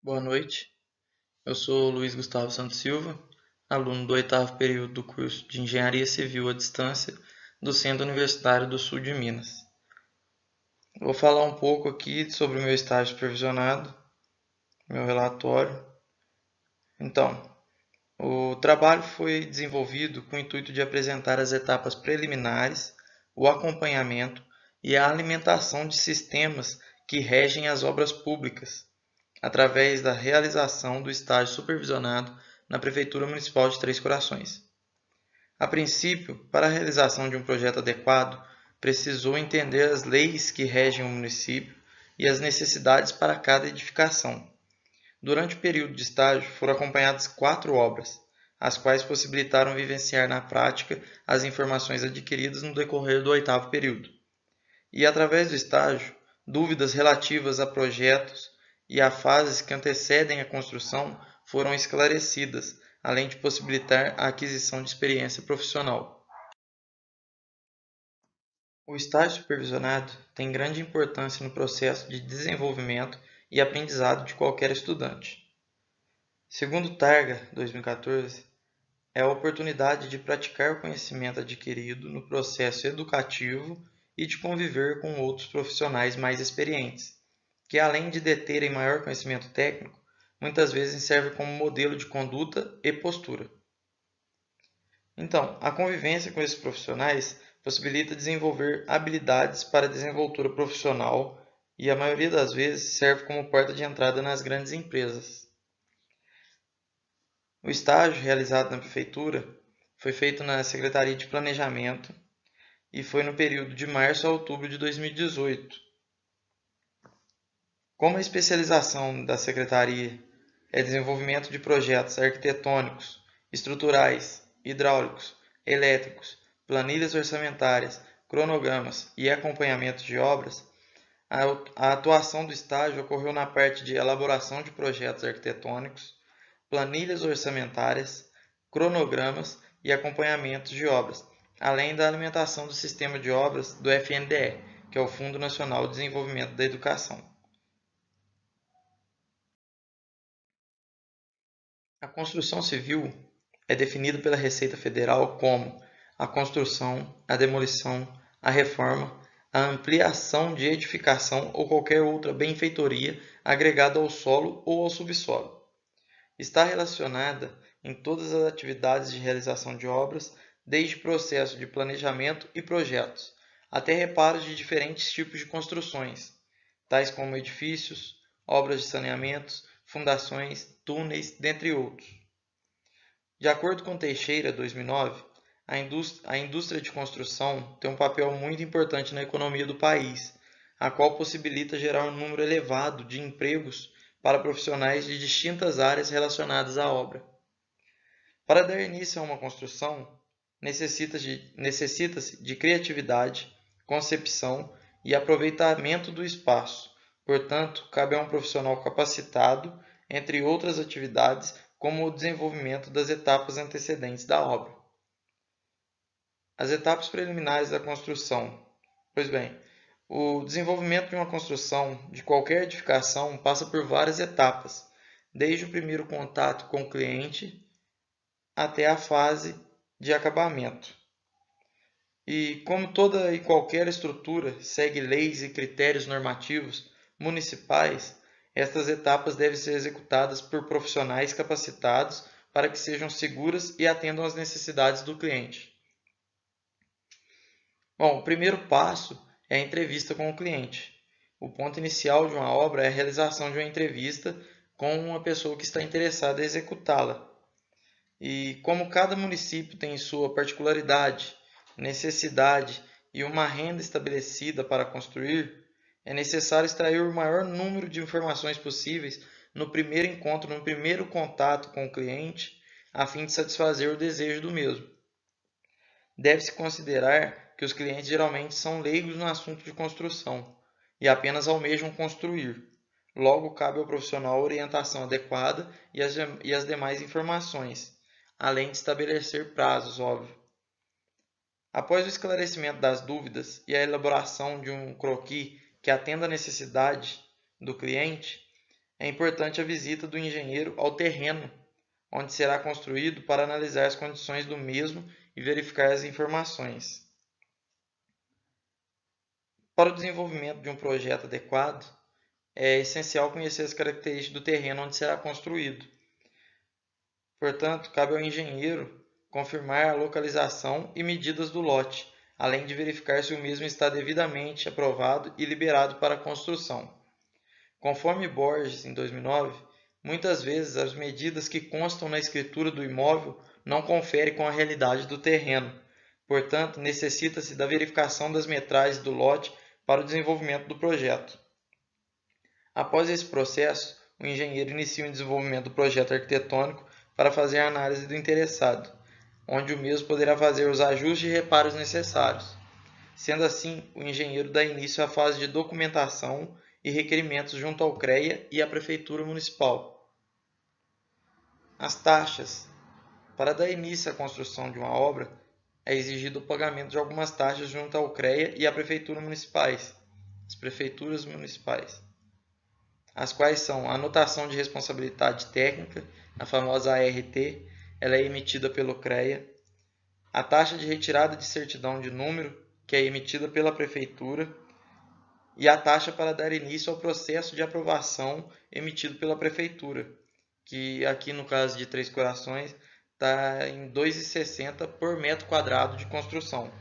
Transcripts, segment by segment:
Boa noite, eu sou Luiz Gustavo Santos Silva, aluno do oitavo período do curso de Engenharia Civil à Distância do Centro Universitário do Sul de Minas. Vou falar um pouco aqui sobre o meu estágio supervisionado, meu relatório. Então, o trabalho foi desenvolvido com o intuito de apresentar as etapas preliminares, o acompanhamento e a alimentação de sistemas que regem as obras públicas, através da realização do estágio supervisionado na Prefeitura Municipal de Três Corações. A princípio, para a realização de um projeto adequado, precisou entender as leis que regem o município e as necessidades para cada edificação. Durante o período de estágio, foram acompanhadas 4 obras, as quais possibilitaram vivenciar na prática as informações adquiridas no decorrer do oitavo período. E, através do estágio, dúvidas relativas a projetos e a fases que antecedem a construção foram esclarecidas, além de possibilitar a aquisição de experiência profissional. O estágio supervisionado tem grande importância no processo de desenvolvimento e aprendizado de qualquer estudante. Segundo Targa, 2014, é a oportunidade de praticar o conhecimento adquirido no processo educativo e de conviver com outros profissionais mais experientes, que além de deterem maior conhecimento técnico, muitas vezes servem como modelo de conduta e postura. Então, a convivência com esses profissionais possibilita desenvolver habilidades para a desenvoltura profissional e, a maioria das vezes, serve como porta de entrada nas grandes empresas. O estágio realizado na Prefeitura foi feito na Secretaria de Planejamento e foi no período de março a outubro de 2018. Como a especialização da Secretaria é desenvolvimento de projetos arquitetônicos, estruturais, hidráulicos, elétricos, planilhas orçamentárias, cronogramas e acompanhamento de obras, a atuação do estágio ocorreu na parte de elaboração de projetos arquitetônicos, planilhas orçamentárias, cronogramas e acompanhamentos de obras, além da alimentação do sistema de obras do FNDE, que é o Fundo Nacional de Desenvolvimento da Educação. A construção civil é definida pela Receita Federal como a construção, a demolição, a reforma, a ampliação de edificação ou qualquer outra benfeitoria agregada ao solo ou ao subsolo. Está relacionada em todas as atividades de realização de obras, desde processo de planejamento e projetos, até reparos de diferentes tipos de construções, tais como edifícios, obras de saneamentos, fundações, túneis, dentre outros. De acordo com Teixeira, 2009, a indústria de construção tem um papel muito importante na economia do país, a qual possibilita gerar um número elevado de empregos para profissionais de distintas áreas relacionadas à obra. Para dar início a uma construção, necessita-se de criatividade, concepção e aproveitamento do espaço. Portanto, cabe a um profissional capacitado, entre outras atividades, como o desenvolvimento das etapas antecedentes da obra. As etapas preliminares da construção. Pois bem, o desenvolvimento de uma construção, de qualquer edificação, passa por várias etapas, desde o primeiro contato com o cliente até a fase de acabamento. E como toda e qualquer estrutura segue leis e critérios normativos municipais, estas etapas devem ser executadas por profissionais capacitados para que sejam seguras e atendam às necessidades do cliente. Bom, o primeiro passo é a entrevista com o cliente. O ponto inicial de uma obra é a realização de uma entrevista com uma pessoa que está interessada em executá-la. E como cada município tem sua particularidade, necessidade e uma renda estabelecida para construir, é necessário extrair o maior número de informações possíveis no primeiro encontro, no primeiro contato com o cliente, a fim de satisfazer o desejo do mesmo. Deve-se considerar que os clientes geralmente são leigos no assunto de construção e apenas almejam construir. Logo, cabe ao profissional a orientação adequada e as demais informações, além de estabelecer prazos, óbvio. Após o esclarecimento das dúvidas e a elaboração de um croquis que atenda à necessidade do cliente, é importante a visita do engenheiro ao terreno onde será construído para analisar as condições do mesmo e verificar as informações. Para o desenvolvimento de um projeto adequado, é essencial conhecer as características do terreno onde será construído. Portanto, cabe ao engenheiro confirmar a localização e medidas do lote, além de verificar se o mesmo está devidamente aprovado e liberado para a construção. Conforme Borges, em 2009, muitas vezes as medidas que constam na escritura do imóvel não conferem com a realidade do terreno. Portanto, necessita-se da verificação das metragens do lote para o desenvolvimento do projeto. Após esse processo, o engenheiro inicia o desenvolvimento do projeto arquitetônico para fazer a análise do interessado, onde o mesmo poderá fazer os ajustes e reparos necessários. Sendo assim, o engenheiro dá início à fase de documentação e requerimentos junto ao CREA e à Prefeitura Municipal. As taxas. Para dar início à construção de uma obra, é exigido o pagamento de algumas taxas junto ao CREA e à Prefeitura Municipais, as Prefeituras Municipais, as quais são a anotação de responsabilidade técnica, a famosa ART, ela é emitida pelo CREA, a taxa de retirada de certidão de número, que é emitida pela Prefeitura, e a taxa para dar início ao processo de aprovação emitido pela Prefeitura, que aqui no caso de Três Corações está em R$ 2,60 por metro quadrado de construção.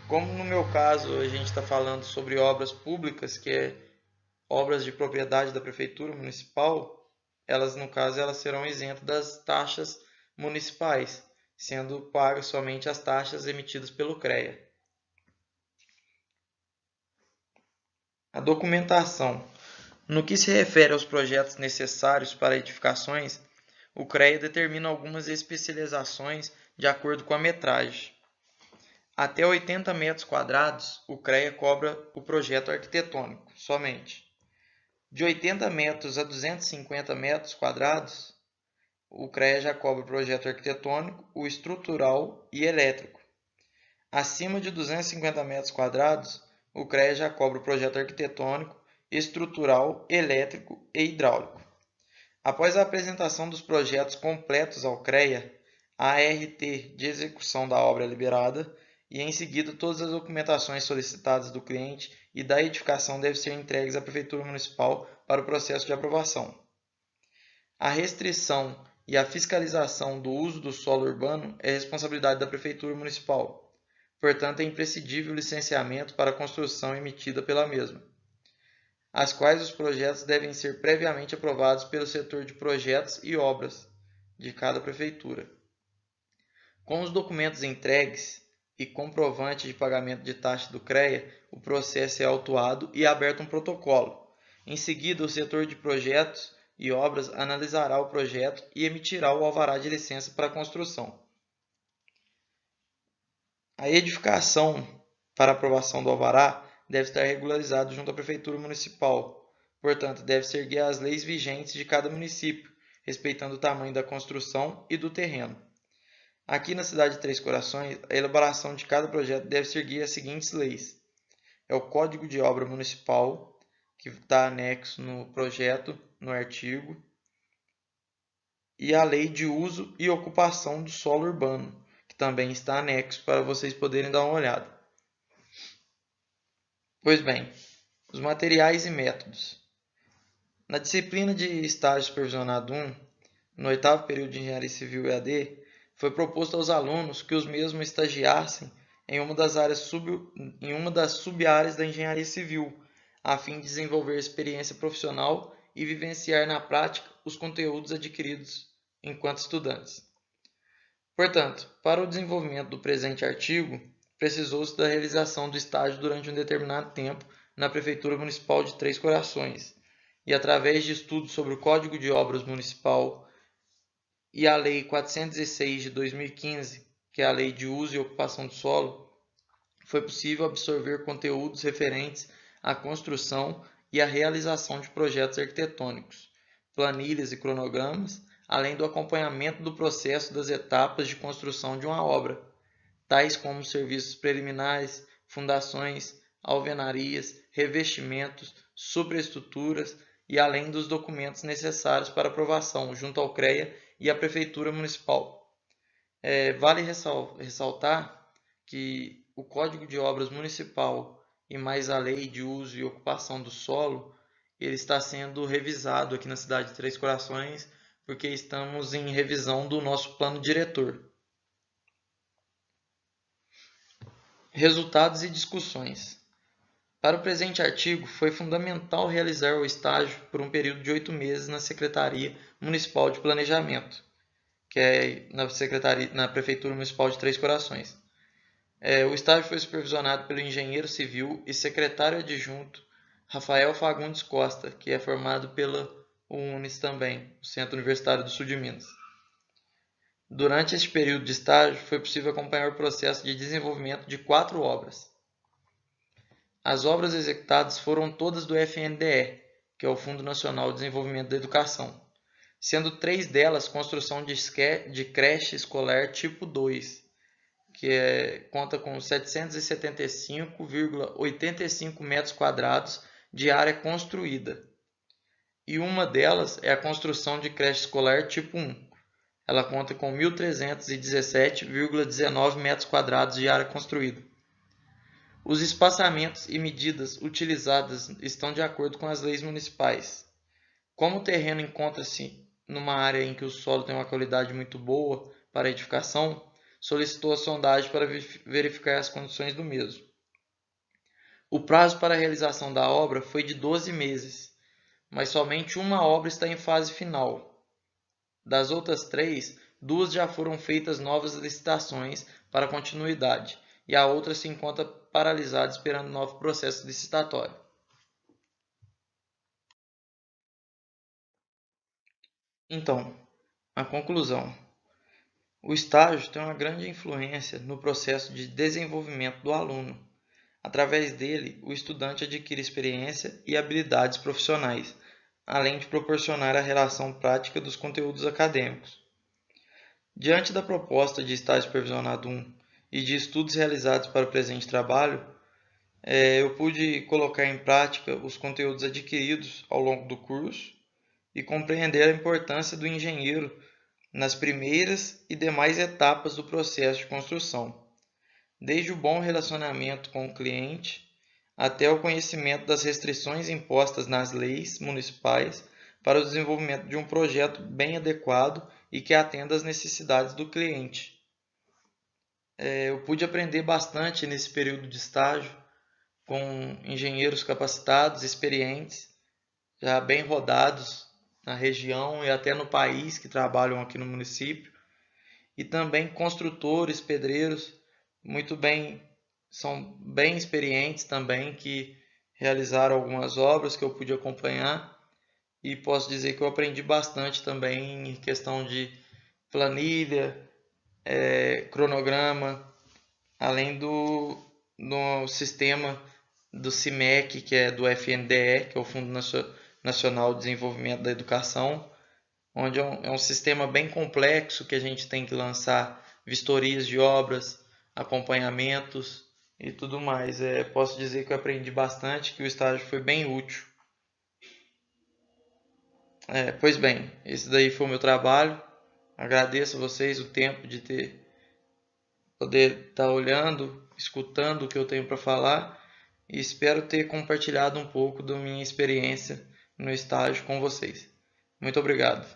Como no meu caso a gente está falando sobre obras públicas, que é obras de propriedade da Prefeitura Municipal, elas no caso elas serão isentas das taxas municipais, sendo pagas somente as taxas emitidas pelo CREA. A documentação. No que se refere aos projetos necessários para edificações, o CREA determina algumas especializações de acordo com a metragem. Até 80 metros quadrados, o CREA cobra o projeto arquitetônico, somente. De 80 metros a 250 metros quadrados, o CREA já cobra o projeto arquitetônico, o estrutural e elétrico. Acima de 250 metros quadrados, o CREA já cobra o projeto arquitetônico, estrutural, elétrico e hidráulico. Após a apresentação dos projetos completos ao CREA, a ART de execução da obra é liberada e, em seguida, todas as documentações solicitadas do cliente e da edificação devem ser entregues à Prefeitura Municipal para o processo de aprovação. A restrição e a fiscalização do uso do solo urbano é responsabilidade da Prefeitura Municipal. Portanto, é imprescindível o licenciamento para a construção emitida pela mesma, as quais os projetos devem ser previamente aprovados pelo setor de projetos e obras de cada prefeitura. Com os documentos entregues e comprovante de pagamento de taxa do CREA, o processo é autuado e é aberto um protocolo. Em seguida, o setor de projetos e obras analisará o projeto e emitirá o alvará de licença para a construção. A edificação para aprovação do alvará deve estar regularizado junto à Prefeitura Municipal. Portanto, deve seguir as leis vigentes de cada município, respeitando o tamanho da construção e do terreno. Aqui na cidade de Três Corações, a elaboração de cada projeto deve seguir as seguintes leis. É o Código de Obra Municipal, que está anexo no projeto, no artigo, e a Lei de Uso e Ocupação do Solo Urbano, que também está anexo para vocês poderem dar uma olhada. Pois bem, os materiais e métodos. Na disciplina de Estágio Supervisionado 1, no 8º período de Engenharia Civil EAD, foi proposto aos alunos que os mesmos estagiassem em uma das sub-áreas da Engenharia Civil, a fim de desenvolver experiência profissional e vivenciar na prática os conteúdos adquiridos enquanto estudantes. Portanto, para o desenvolvimento do presente artigo, precisou-se da realização do estágio durante um determinado tempo na Prefeitura Municipal de Três Corações, e através de estudos sobre o Código de Obras Municipal e a Lei 406 de 2015, que é a Lei de Uso e Ocupação do Solo, foi possível absorver conteúdos referentes à construção e à realização de projetos arquitetônicos, planilhas e cronogramas, além do acompanhamento do processo das etapas de construção de uma obra, tais como serviços preliminares, fundações, alvenarias, revestimentos, superestruturas e além dos documentos necessários para aprovação junto ao CREA e à Prefeitura Municipal. Vale ressaltar que o Código de Obras Municipal e mais a Lei de Uso e Ocupação do Solo, ele está sendo revisado aqui na cidade de Três Corações, porque estamos em revisão do nosso plano diretor. Resultados e discussões. Para o presente artigo, foi fundamental realizar o estágio por um período de 8 meses na Secretaria Municipal de Planejamento, que é na Prefeitura Municipal de Três Corações. O estágio foi supervisionado pelo engenheiro civil e secretário adjunto Rafael Fagundes Costa, que é formado pela UNES também, o Centro Universitário do Sul de Minas. Durante este período de estágio, foi possível acompanhar o processo de desenvolvimento de 4 obras. As obras executadas foram todas do FNDE, que é o Fundo Nacional de Desenvolvimento da Educação, sendo 3 delas construção de creche escolar tipo 2, que conta com 775,85 metros quadrados de área construída. E uma delas é a construção de creche escolar tipo 1. Ela conta com 1.317,19 metros quadrados de área construída. Os espaçamentos e medidas utilizadas estão de acordo com as leis municipais. Como o terreno encontra-se numa área em que o solo tem uma qualidade muito boa para a edificação, solicitou a sondagem para verificar as condições do mesmo. O prazo para a realização da obra foi de 12 meses, mas somente uma obra está em fase final. Das outras 3, 2 já foram feitas novas licitações para continuidade, e a outra se encontra paralisada esperando novo processo licitatório. Então, a conclusão. O estágio tem uma grande influência no processo de desenvolvimento do aluno. Através dele, o estudante adquire experiência e habilidades profissionais, além de proporcionar a relação prática dos conteúdos acadêmicos. Diante da proposta de estágio supervisionado 1 e de estudos realizados para o presente trabalho, eu pude colocar em prática os conteúdos adquiridos ao longo do curso e compreender a importância do engenheiro nas primeiras e demais etapas do processo de construção, desde o bom relacionamento com o cliente até o conhecimento das restrições impostas nas leis municipais para o desenvolvimento de um projeto bem adequado e que atenda às necessidades do cliente. Eu pude aprender bastante nesse período de estágio com engenheiros capacitados, experientes, já bem rodados na região e até no país, que trabalham aqui no município, e também construtores, pedreiros, são bem experientes também, que realizaram algumas obras que eu pude acompanhar, e posso dizer que eu aprendi bastante também em questão de planilha, cronograma, além do sistema do CIMEC, que é do FNDE, que é o Fundo Nacional de Desenvolvimento da Educação, onde é um sistema bem complexo que a gente tem que lançar vistorias de obras, acompanhamentos e tudo mais. Posso dizer que eu aprendi bastante, que o estágio foi bem útil. Pois bem, esse daí foi o meu trabalho. Agradeço a vocês o tempo de poder estar olhando, escutando o que eu tenho para falar, e espero ter compartilhado um pouco da minha experiência no estágio com vocês. Muito obrigado.